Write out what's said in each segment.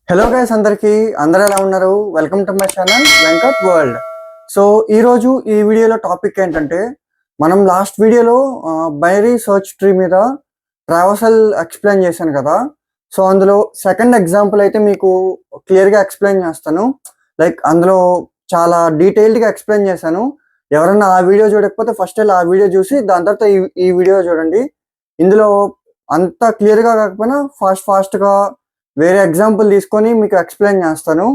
Hello guys, అందరూ ఎలా ఉన్నారు? Welcome to my channel Venkat world. So ఈరోజు ఈ వీడియోలో టాపిక్ ఏంటంటే, మనం లాస్ట్ వీడియోలో బైనరీ సర్చ్ ట్రీ మీద ట్రావర్సల్ ఎక్స్ప్లెయిన్ చేశాను కదా. సో అందులో సెకండ్ ఎగ్జాంపుల్ అయితే మీకు క్లియర్గా ఎక్స్ప్లెయిన్ చేస్తాను. లైక్ అందులో చాలా డీటెయిల్డ్గా ఎక్స్ప్లెయిన్ చేశాను. ఎవరన్నా ఆ వీడియో చూడకపోతే ఫస్ట్ ఆ వీడియో చూసి దాని తర్వాత ఈ వీడియో చూడండి. ఇందులో అంత క్లియర్గా కాకపోయినా ఫాస్ట్గా వేరే ఎగ్జాంపుల్ తీసుకొని మీకు ఎక్స్ప్లెయిన్ చేస్తాను,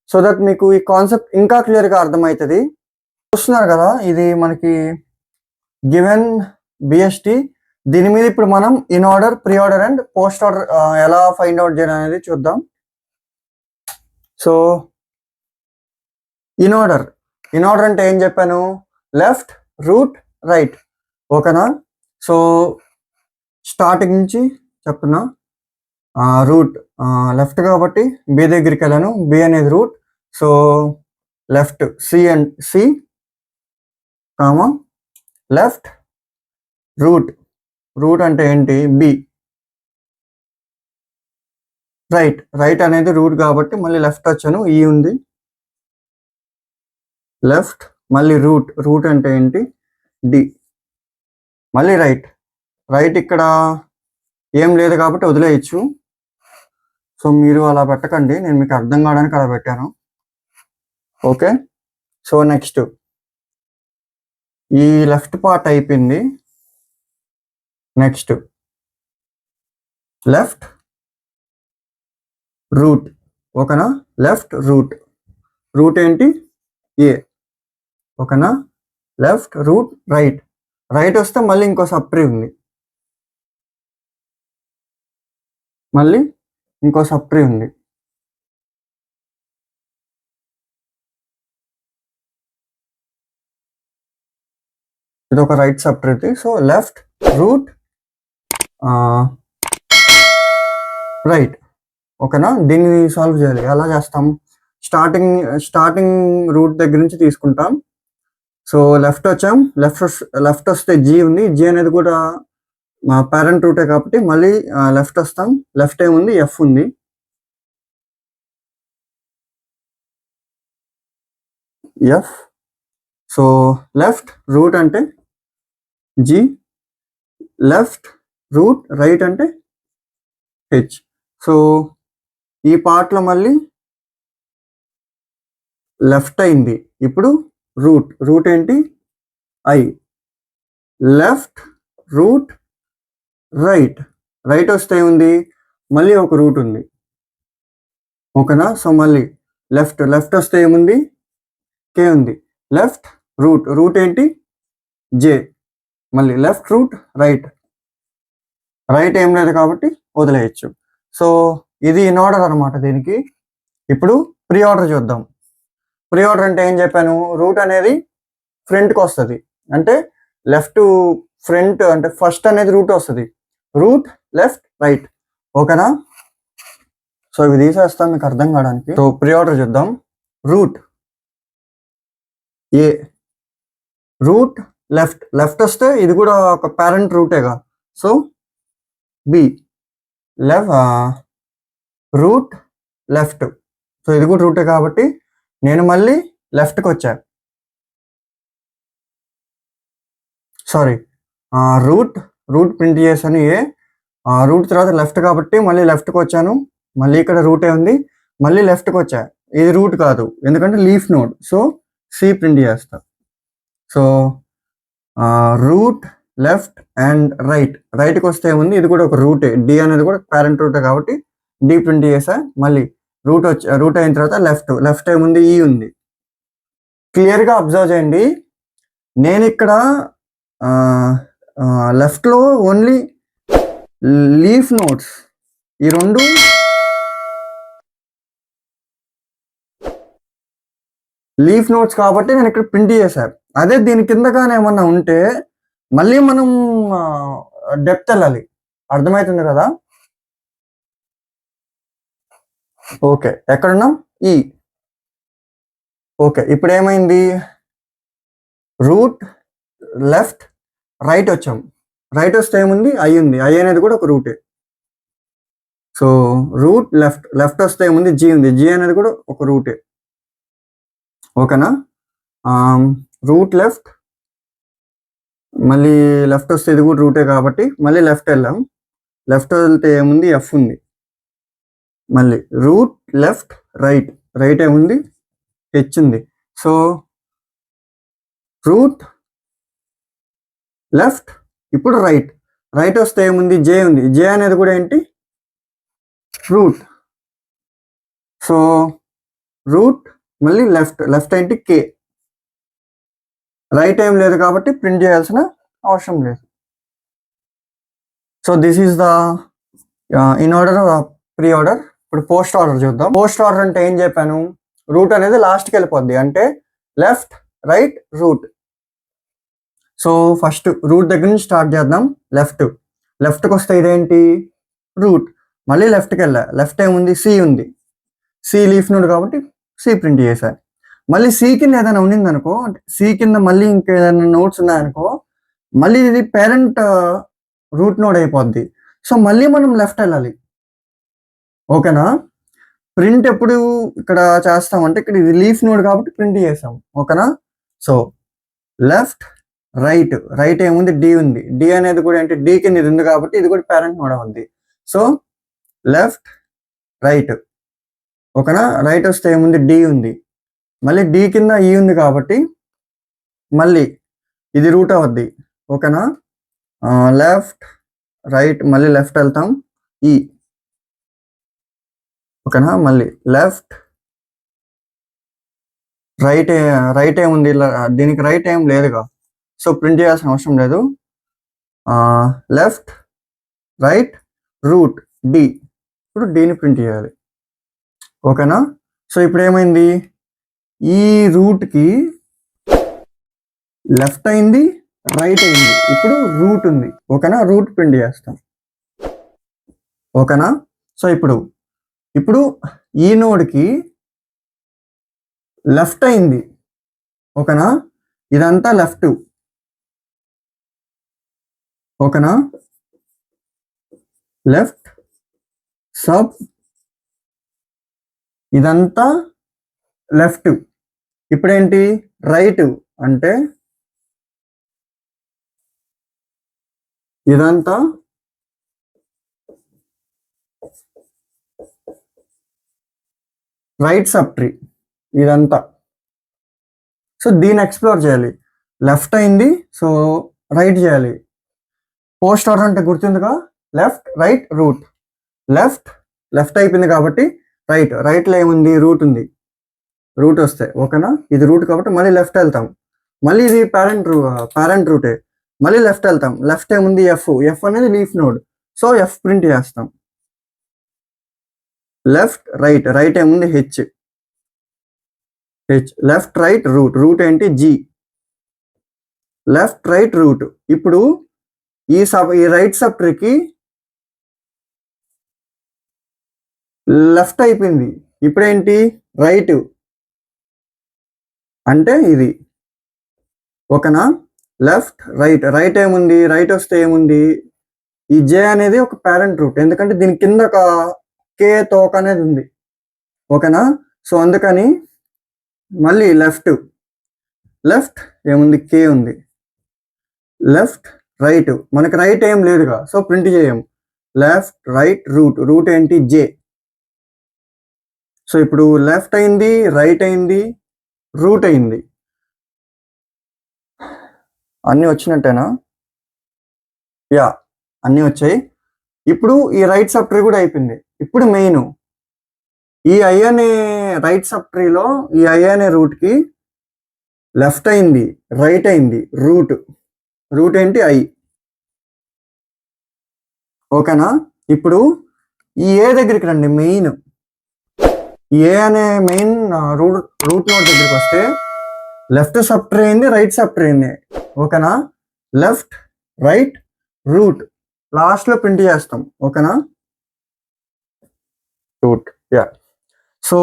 సో దట్ మీకు ఈ కాన్సెప్ట్ ఇంకా క్లియర్గా అర్థమవుతుంది. చూస్తున్నారు కదా, ఇది మనకి గివెన్ బిఎస్టి. దీని మీద ఇప్పుడు మనం in order, pre order and post order ఎలా ఫైండ్ అవుట్ చేయాలి అనేది చూద్దాం. సో ఇన్ ఆర్డర్ అంటే ఏం చెప్పాను? Left, root, right. ఓకేనా? సో స్టార్టింగ్ నుంచి చెప్తున్నా. రూట్ లెఫ్ట్ కాబట్టి బి దగ్గరికి వెళ్ళాను. బి అనేది root. So left C comma left root అంటే ఏంటి? బి. రైట్ అనేది రూట్ కాబట్టి మళ్ళీ లెఫ్ట్ వచ్చాను. ఈ ఉంది లెఫ్ట్, మళ్ళీ రూట్ అంటే ఏంటి? డి. మళ్ళీ రైట్ ఇక్కడ ఏం లేదు కాబట్టి వదిలేయచ్చు. సో మీరు అలా పెట్టకండి, నేను మీకు అర్థం కావడానికి అలా పెట్టాను. ఓకే. సో నెక్స్ట్ ఈ లెఫ్ట్ పార్ట్ అయిపోయింది. Next left root. ఓకేనా? లెఫ్ట్ రూట్ ఏంటి? ఏ. ఓకేనా? లెఫ్ట్ రూట్ రైట్ వస్తే మళ్ళీ ఇంకో సప్రీ ఉంది. ఇది ఒక right subtree. So left root right. ఓకేనా? దీన్ని సాల్వ్ చేయాలి. ఎలా చేస్తాం? స్టార్టింగ్ రూట్ దగ్గర నుంచి తీసుకుంటాం. సో లెఫ్ట్ వచ్చాం. లెఫ్ట్ వస్తే జీ ఉంది. జీ అనేది కూడా మా పేరెంట్ రూటే కాబట్టి మళ్ళీ లెఫ్ట్ వస్తాం. లెఫ్ట్ ఏముంది? ఎఫ్ ఉంది. ఎఫ్. సో లెఫ్ట్ రూట్ అంటే జీ, లెఫ్ట్ రూట్ రైట్ అంటే హెచ్. సో ఈ పార్ట్లో మళ్ళీ లెఫ్ట్ అయింది. ఇప్పుడు రూట్ ఏంటి? ఐ. లెఫ్ట్ రూట్ రైట్ వస్తే ఉంది, మళ్ళీ ఒక రూట్ ఉంది. ఓకేనా? సో మళ్ళీ లెఫ్ట్ వస్తే ఏముంది? కే ఉంది. లెఫ్ట్ రూట్ ఏంటి? జే. మళ్ళీ లెఫ్ట్ రూట్ రైట్ ఏం లేదు కాబట్టి వదిలేయచ్చు. సో ఇది ఇన్ ఆర్డర్ అనమాట. దీనికి ఇప్పుడు ప్రీ ఆర్డర్ చూద్దాం. ప్రీ ఆర్డర్ అంటే ఏం చెప్పాను? రూట్ అనేది ఫ్రంట్కి వస్తుంది. అంటే లెఫ్ట్ ఫ్రంట్ అంటే ఫస్ట్ అనేది రూట్ వస్తుంది. Root left right. ఓకేనా? సో ఇవి తీసేస్తాం మీకు అర్థం కావడానికి. సో ప్రీ ఆర్డర్ చూద్దాం. రూట్ ఏ, రూట్ లెఫ్ట్ వస్తే ఇది కూడా ఒక పేరెంట్ రూటేగా. So B. Root left. So ఇది కూడా రూటే కాబట్టి నేను మళ్ళీ లెఫ్ట్కి వచ్చా. సారీ, రూట్ ప్రింట్ చేశాను. ఏ రూట్ తర్వాత లెఫ్ట్ కాబట్టి మళ్ళీ లెఫ్ట్కి వచ్చాను. మళ్ళీ ఇక్కడ రూటే ఉంది, మళ్ళీ లెఫ్ట్కి వచ్చా. ఇది రూట్ కాదు ఎందుకంటే leaf node. So C print చేస్తా. సో రూట్ లెఫ్ట్ అండ్ రైట్కి వస్తే ఉంది, ఇది కూడా ఒక రూటే. డి అనేది కూడా పేరెంట్ రూటే కాబట్టి డి ప్రింట్ చేసా. మళ్ళీ రూట్ అయిన తర్వాత లెఫ్ట్ ఏముంది? ఈ ఉంది. క్లియర్గా అబ్జర్వ్ చేయండి. నేను ఇక్కడ లెఫ్ట్లో ఓన్లీ లీఫ్ నోట్స్, ఈ రెండు లీఫ్ నోట్స్ కాబట్టి నేను ఇక్కడ ప్రింట్ చేశాను. అదే దీని కిందగానే ఏమన్నా ఉంటే మళ్ళీ మనం డెప్త్ వెళ్ళాలి. అర్థమవుతుంది కదా? ఓకే, ఎక్కడున్నాం? ఈ. ఓకే, ఇప్పుడు ఏమైంది? రూట్ లెఫ్ట్ రైట్ వచ్చాం. రైట్ వస్తే ఏముంది? ఐ ఉంది. ఐ అనేది కూడా ఒక రూటే. సో రూట్ లెఫ్ట్ వస్తే ఏముంది జీ ఉంది, జీ అనేది కూడా ఒక రూటే. ఓకేనా, రూట్ లెఫ్ట్, మళ్ళీ లెఫ్ట్ వస్తే ఇది కూడా రూటే కాబట్టి మళ్ళీ లెఫ్ట్ వెళ్ళాం. లెఫ్ట్ వెళ్తే ఏముంది ఎఫ్ ఉంది, మళ్ళీ రూట్ లెఫ్ట్ రైట్ ఏముంది హెచ్ ఉంది. సో రూట్ లెఫ్ట్, ఇప్పుడు రైట్ వస్తే ఏముంది జే ఉంది, జే అనేది కూడా ఏంటి రూట్. సో రూట్ మళ్ళీ లెఫ్ట్ ఏంటి కే. రైట్ ఏం లేదు కాబట్టి ప్రింట్ చేయాల్సిన అవసరం లేదు. So this is the in order pre order. ఇప్పుడు పోస్ట్ ఆర్డర్ చూద్దాం. పోస్ట్ ఆర్డర్ అంటే ఏం చెప్పాను, రూట్ అనేది లాస్ట్కి వెళ్ళిపోద్ది, అంటే left right root. So first root దగ్గర నుంచి స్టార్ట్ చేద్దాం. లెఫ్ట్కి వస్తే ఇదేంటి రూట్, మళ్ళీ లెఫ్ట్కి వెళ్ళా, లెఫ్ట్ ఏముంది సి ఉంది, సి లీఫ్ నోడ్ కాబట్టి సి ప్రింట్ చేశాను. మళ్ళీ సి కింద ఏదైనా ఉండింది అనుకో, అంటే సి కింద మళ్ళీ ఇంకేదైనా నోట్స్ ఉన్నాయనుకో, మళ్ళీ ఇది పేరెంట్ రూట్ నోడ్ అయిపోద్ది. సో మళ్ళీ మనం లెఫ్ట్ వెళ్ళాలి. ఓకేనా, ప్రింట్ ఎప్పుడు ఇక్కడ చేస్తామంటే ఇక్కడ ఇది లీఫ్ నోడ్ కాబట్టి ప్రింట్ చేసాం. ఓకేనా, సో లెఫ్ట్ రైట్ ఏముంది డి ఉంది, డి అనేది కూడా ఏంటి డి కింద ఇది ఉంది కాబట్టి ఇది కూడా పేరెంట్ నోడ్ ఉంది. So left right. ఓకేనా, రైట్ వస్తే ఏముంది డి ఉంది, మళ్ళీ డి కింద ఈ ఉంది కాబట్టి మళ్ళీ ఇది రూట్ అవద్ది. ఓకేనా, లెఫ్ట్ రైట్ మళ్ళీ లెఫ్ట్ వెళ్తాం ఈ. ఓకేనా, మళ్ళీ లెఫ్ట్ రైట్ ఏముంది, దీనికి రైట్ ఏం లేదుగా, సో ప్రింట్ చేయాల్సిన అవసరం లేదు. లెఫ్ట్ రైట్ రూట్ డి, ఇప్పుడు డిని ప్రింట్ చేయాలి. ఓకేనా, సో ఇప్పుడు ఏమైంది, ఈ రూట్కి లెఫ్ట్ అయింది రైట్ అయింది, ఇప్పుడు రూట్ ఉంది. ఓకేనా, రూట్ ప్రింట్ చేస్తాం. ఓకేనా, సో ఇప్పుడు ఈ నోడ్కి లెఫ్ట్ అయింది. ఓకేనా, ఇదంతా లెఫ్ట్. ఓకేనా, లెఫ్ట్ సబ్ ఇదంతా లెఫ్ట్. ఇప్పుడేంటి రైట్ అంటే ఇదంతా రైట్ సబ్ ట్రీ ఇదంతా. సో దీన్ని ఎక్స్ప్లోర్ చేయాలి. లెఫ్ట్ అయింది, సో రైట్ చేయాలి. పోస్ట్ ఆర్డర్ అంటే గుర్తుందిగా, లెఫ్ట్ రైట్ రూట్. లెఫ్ట్ అయిపోయింది కాబట్టి రైట్లో ఏముంది రూట్ ఉంది, రూట్ వస్తే. ఓకేనా, ఇది రూట్ కాబట్టి మళ్ళీ లెఫ్ట్ వెళ్తాం, మళ్ళీ ఇది పేరెంట్ రూటే, మళ్ళీ లెఫ్ట్ వెళ్తాం. లెఫ్ట్ ఏముంది ఎఫ్ అనేది leaf node, so F print చేస్తాం. లెఫ్ట్ రైట్ ఏముంది హెచ్ లెఫ్ట్ రైట్ రూట్ ఏంటి జీ, లెఫ్ట్ రైట్ రూట్. ఇప్పుడు ఈ రైట్ సబ్ ట్రీకి లెఫ్ట్ అయిపోయింది, ఇప్పుడేంటి రైట్ అంటే ఇది. ఓకేనా, లెఫ్ట్ రైట్ ఏముంది, రైట్ వస్తే ఏముంది, ఈ జే అనేది ఒక పేరెంట్ రూట్, ఎందుకంటే దీని కింద ఒక కే తోక అనేది ఉంది. ఓకేనా, సో అందుకని మళ్ళీ లెఫ్ట్ ఏముంది కే ఉంది, లెఫ్ట్ రైట్ మనకి రైట్ ఏం లేదుగా, సో ప్రింట్ చేయం. లెఫ్ట్ రైట్ రూట్ ఏంటి జే. సో ఇప్పుడు లెఫ్ట్ అయింది రైట్ అయింది రూట్ అయింది, అన్నీ వచ్చినట్టేనా? యా, అన్నీ వచ్చాయి. ఇప్పుడు ఈ రైట్ సబ్ ట్రీ కూడా అయిపోయింది. ఇప్పుడు మెయిన్ ఈ ఐ అనే రైట్ సబ్ ట్రీలో ఈ ఐ అనే రూట్కి లెఫ్ట్ అయింది రైట్ అయింది రూట్ ఏంటి ఐ. ఓకేనా, ఇప్పుడు ఈ ఏ దగ్గరికి రండి. మెయిన్ ఏ అనే మెయిన్ రూట్ నోడ్ దగ్గరికి వస్తే లెఫ్ట్ సబ్ ట్రీ అయింది రైట్ సబ్ ట్రీ అయింది. ఓకేనా, లెఫ్ట్ రైట్ రూట్ లాస్ట్లో ప్రింట్ చేస్తాం. ఓకేనా, రూట్. యా, సో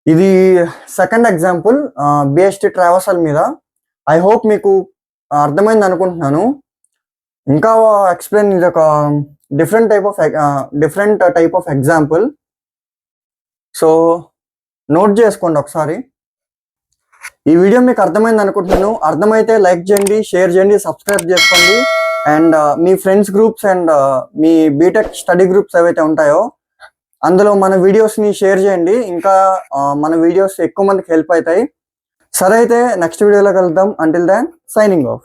ఇది సెకండ్ ఎగ్జాంపుల్ బిఎస్టీ ట్రావర్సల్ మీద. ఐ హోప్ మీకు అర్థమైంది అనుకుంటున్నాను. ఇంకా ఎక్స్ప్లెయిన్, ఇది ఒక different type of example. So note చేసుకోండి ఒకసారి. ఈ వీడియో మీకు అర్థమైంది అనుకుంటున్నాను. అర్థమైతే లైక్ చేయండి, షేర్ చేయండి, సబ్స్క్రైబ్ చేసుకోండి. అండ్ మీ ఫ్రెండ్స్ గ్రూప్స్ అండ్ మీ బీటెక్ స్టడీ గ్రూప్స్ ఏవైతే ఉంటాయో అందులో మన వీడియోస్ని షేర్ చేయండి. ఇంకా మన వీడియోస్ ఎక్కువ మందికి హెల్ప్ అవుతాయి. సరే అయితే నెక్స్ట్ వీడియోలో కలుద్దాం. Until then signing of.